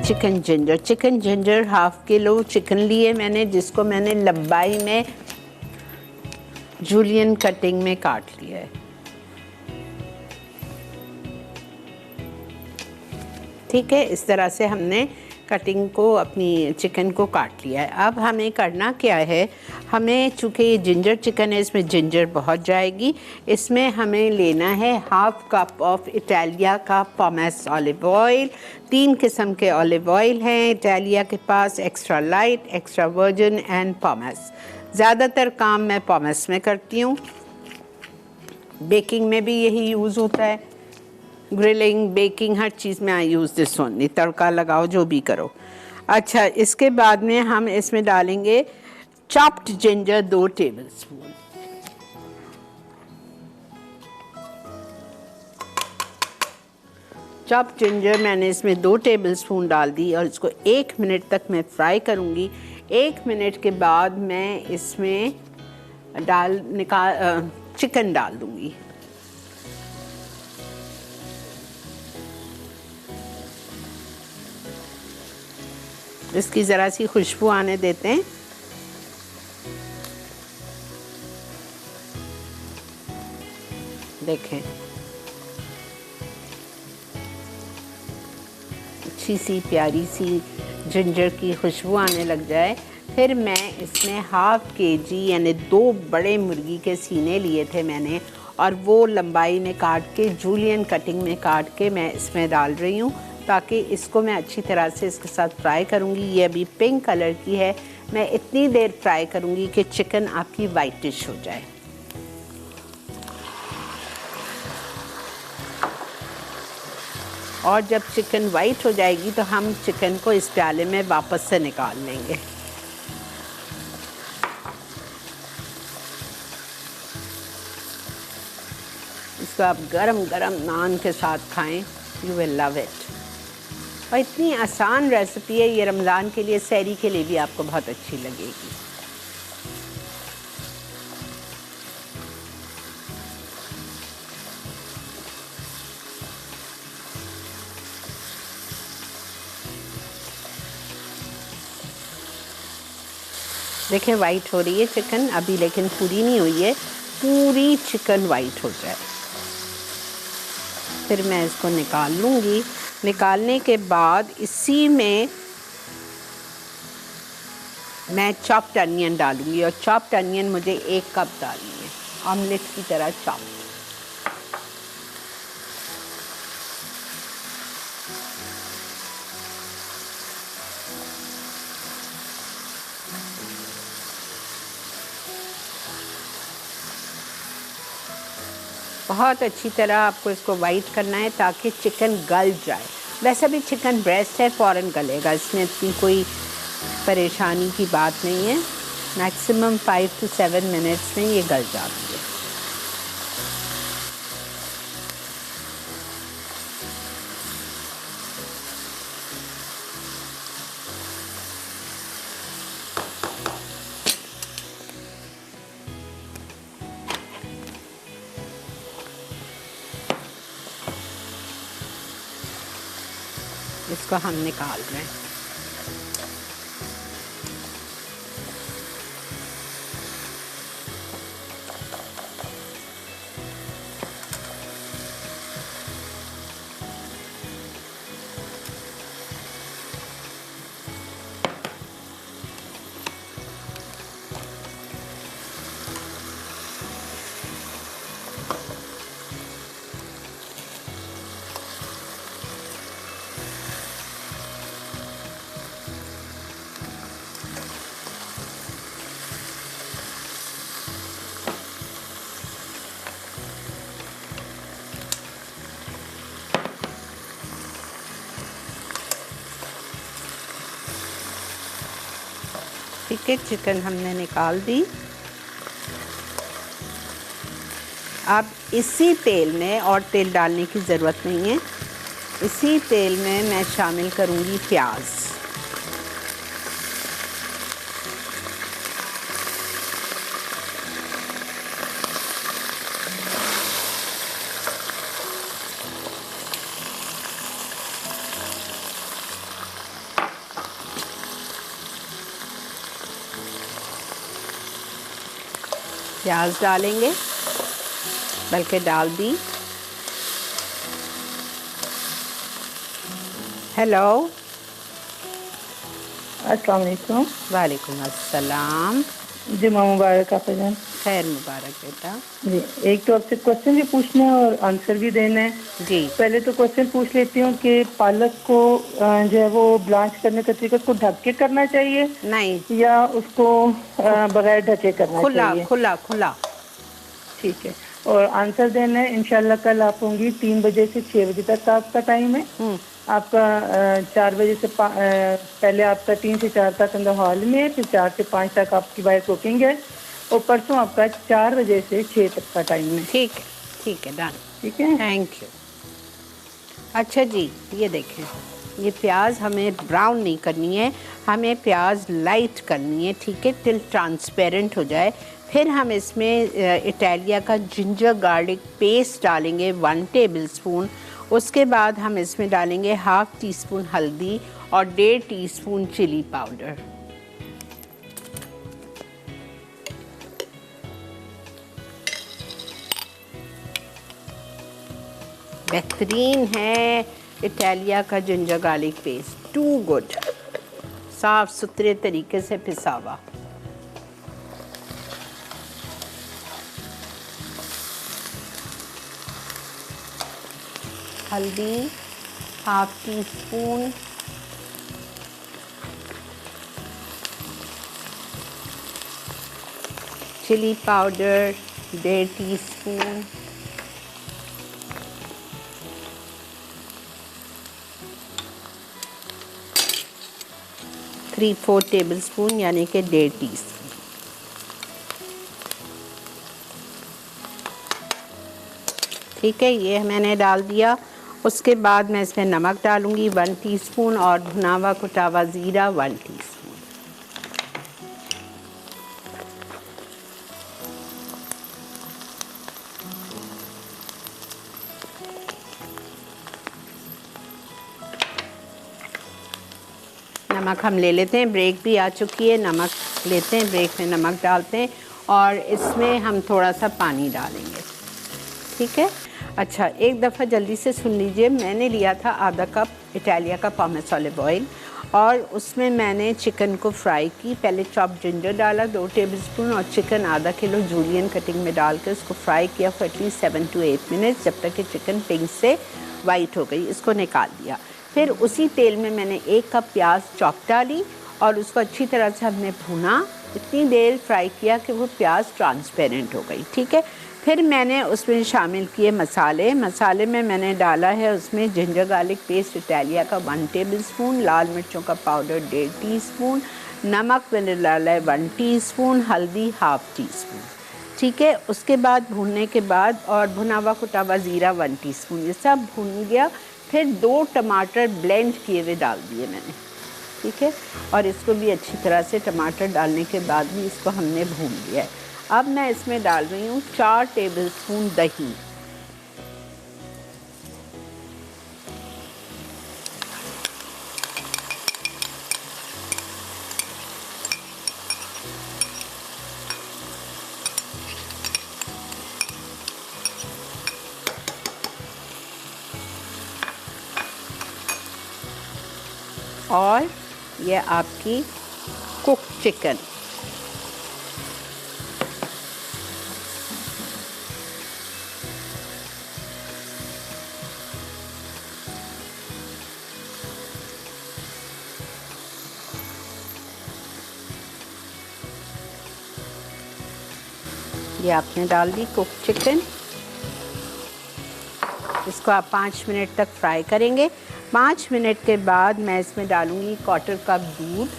Chicken ginger half kilo chicken लिए मैंने, जिसको मैंने लंबाई में जूलियन कटिंग में काट लिया है। ठीक है, इस तरह से हमने कटिंग को अपनी चिकन को काट लिया है। अब हमें करना क्या है, हमें चूँकि ये जिंजर चिकन है, इसमें जिंजर बहुत जाएगी, इसमें हमें लेना है हाफ कप ऑफ इटालिया का पोमेस ऑलिव ऑयल। 3 किस्म के ऑलिव ऑयल हैं इटालिया के पास, extra light, extra virgin and pomace. ज़्यादातर काम मैं पोमेस में करती हूँ, बेकिंग में भी यही यूज़ होता है, ग्रिलिंग, बेकिंग, हर चीज़ में आई यूज़ दिस ओनली। तड़का लगाओ, जो भी करो। अच्छा, इसके बाद में हम इसमें डालेंगे chopped ginger 2 tablespoon. Chopped ginger मैंने इसमें 2 टेबलस्पून डाल दी और इसको 1 मिनट तक मैं फ्राई करूँगी। 1 मिनट के बाद मैं इसमें चिकन डाल दूँगी। इसकी ज़रा सी खुशबू आने देते हैं। देखें, अच्छी सी प्यारी सी जिंजर की खुशबू आने लग जाए, फिर मैं इसमें हाफ केजी यानी 2 बड़े मुर्गी के सीने लिए थे मैंने, और वो लंबाई में काट के, जूलियन कटिंग में काट के मैं इसमें डाल रही हूँ, ताकि इसको मैं अच्छी तरह से इसके साथ फ्राई करूँगी। ये अभी पिंक कलर की है, मैं इतनी देर फ्राई करूँगी कि चिकन आपकी वाइटिश हो जाए। और जब चिकन वाइट हो जाएगी तो हम चिकन को इस प्याले में वापस से निकाल लेंगे। इसको आप गरम गरम नान के साथ खाएं, यू विल लव इट। और इतनी आसान रेसिपी है ये, रमज़ान के लिए, सहरी के लिए भी आपको बहुत अच्छी लगेगी। देखिए वाइट हो रही है चिकन अभी, लेकिन पूरी नहीं हुई है, पूरी चिकन वाइट हो जाए फिर मैं इसको निकाल लूँगी। निकालने के बाद इसी में मैं चॉप्ड अनियन डालूँगी, और चॉप्ड अनियन मुझे 1 कप डालनी है, ऑमलेट की तरह चॉप्ड। बहुत अच्छी तरह आपको इसको वाइट करना है ताकि चिकन गल जाए। वैसे भी चिकन ब्रेस्ट है, फ़ौरन गलेगा, इसमें इतनी कोई परेशानी की बात नहीं है। मैक्सिमम 5 to 7 मिनट्स में ये गल जाती है। इसको हम निकाल रहे हैं। ठीक है, चिकन हमने निकाल दी। अब इसी तेल में, और तेल डालने की ज़रूरत नहीं है, इसी तेल में मैं शामिल करूँगी प्याज। प्याज डालेंगे, बल्कि डाल दी। हेलो, अस्सलाम वालेकुम। वालेकुम अस्सलाम। जुम्मा मुबारक आपा जान। खैर मुबारक बेटा। जी, एक तो आपसे क्वेश्चन भी पूछना है और आंसर भी देना है। जी पहले तो क्वेश्चन पूछ लेती हूँ कि पालक को जो है वो ब्लांच करने का तरीका, उसको ढक के करना चाहिए नहीं, या उसको बगैर ढके करना खुला चाहिए? खुला खुला। ठीक है। और आंसर देना है। इंशाल्लाह कल आप होंगी 3 बजे से 6 बजे तक आपका टाइम है। आपका 4 बजे से पहले आपका 3 से 4 तक अंदर हॉल में है, फिर 4 से 5 तक आपकी बाहर कुकिंग है, और परसों आपका 4 बजे से 6 तक का टाइम है। ठीक है, डन। ठीक है। Thank you. अच्छा जी, ये देखें, ये प्याज हमें ब्राउन नहीं करनी है, हमें प्याज लाइट करनी है, ठीक है, टिल ट्रांसपेरेंट हो जाए। फिर हम इसमें इटालिया का जिंजर गार्लिक पेस्ट डालेंगे 1 टेबलस्पून। उसके बाद हम इसमें डालेंगे ½ टीस्पून हल्दी और 1.5 टीस्पून चिली पाउडर। बेहतरीन है इटालिया का ginger garlic paste, too good, साफ सुथरे तरीके से पिसा हुआ। हल्दी ½ teaspoon, chilli powder 1.5 teaspoon, ¾ tablespoon यानी कि 1.5 टीस्पून। ठीक है, ये मैंने डाल दिया। उसके बाद मैं इसमें नमक डालूंगी 1 टीस्पून और भुना हुआ कुटा हुआ ज़ीरा 1 टीस्पून। नमक हम ले लेते हैं, ब्रेक भी आ चुकी है, नमक लेते हैं, ब्रेक में नमक डालते हैं और इसमें हम थोड़ा सा पानी डालेंगे। ठीक है। अच्छा, एक दफ़ा जल्दी से सुन लीजिए, मैंने लिया था ½ कप इटालिया का पॉमेस ऑलिव ऑयल और उसमें मैंने चिकन को फ्राई की। पहले चॉप जिंजर डाला 2 टेबलस्पून और चिकन ½ किलो जूलियन कटिंग में डाल के उसको फ्राई किया फॉर एटलीस्ट 7 to 8 मिनट्स, जब तक कि चिकन पिंक से वाइट हो गई। इसको निकाल दिया। फिर उसी तेल में मैंने 1 कप प्याज चॉप डाली और उसको अच्छी तरह से हमने भुना, इतनी देर फ्राई किया कि वो प्याज ट्रांसपेरेंट हो गई। ठीक है। फिर मैंने उसमें शामिल किए मसाले में मैंने डाला है उसमें जिंजर गार्लिक पेस्ट इटालिया का 1 टेबलस्पून, लाल मिर्चों का पाउडर 1.5 टीस्पून, नमक मैंने डाला है 1 टीस्पून, हल्दी ½ टीस्पून। ठीक है। उसके बाद भूनने के बाद और भुना हुआ कुटा हुआ ज़ीरा 1 टीस्पून, ये सब भून गया। फिर 2 टमाटर ब्लेंड किए हुए डाल दिए मैंने। ठीक है। और इसको भी अच्छी तरह से टमाटर डालने के बाद भी इसको हमने भून लिया है। अब मैं इसमें डाल रही हूँ 4 टेबलस्पून दही। और ये आपकी कुक चिकन। ये आपने डाल दी कुक चिकन। इसको आप 5 मिनट तक फ्राई करेंगे। 5 मिनट के बाद मैं इसमें डालूंगी 1/4 कप दूध।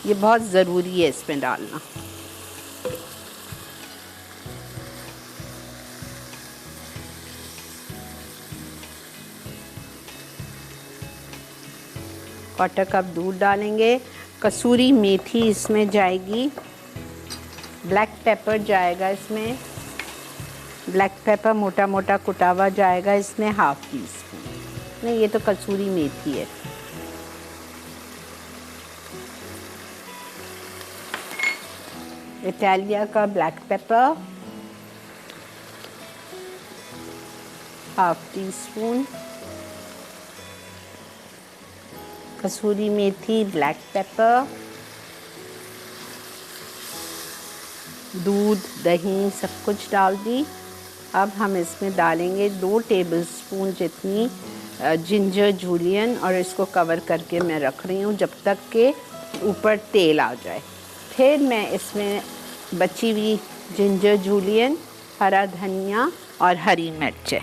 ये बहुत ज़रूरी है इसमें डालना। क्वार्टर कप दूध डालेंगे। कसूरी मेथी इसमें जाएगी, ब्लैक पेपर जाएगा इसमें, ब्लैक पेपर मोटा मोटा कुटा हुआ जाएगा इसमें ½ टीस्पून। नहीं, ये तो कसूरी मेथी है। इटालिया का black pepper, half teaspoon, कसूरी मेथी, ब्लैक पेपर, दूध, दही सब कुछ डाल दी। अब हम इसमें डालेंगे 2 टेबलस्पून जितनी जिंजर जूलियन और इसको कवर करके मैं रख रही हूँ जब तक के ऊपर तेल आ जाए। फिर मैं इसमें बची हुई जिंजर जूलियन, हरा धनिया और हरी मिर्चें,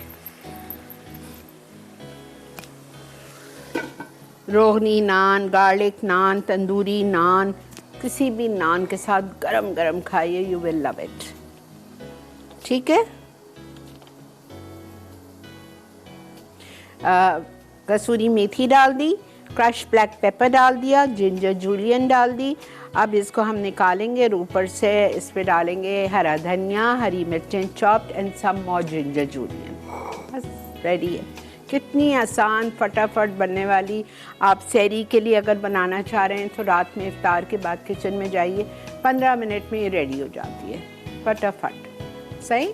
रोगनी नान, गार्लिक नान, तंदूरी नान, किसी भी नान के साथ गरम गरम खाइए, यू विल लव इट। ठीक है। कसूरी मेथी डाल दी, क्रश ब्लैक पेपर डाल दिया, जिंजर जूलियन डाल दी। अब इसको हम निकालेंगे और ऊपर से इस पे डालेंगे हरा धनिया, हरी मिर्चें chopped and some more ginger julienne. बस रेडी है। कितनी आसान फटाफट बनने वाली। आप सहरी के लिए अगर बनाना चाह रहे हैं तो रात में इफ्तार के बाद किचन में जाइए, 15 मिनट में ये रेडी हो जाती है फटाफट। सही।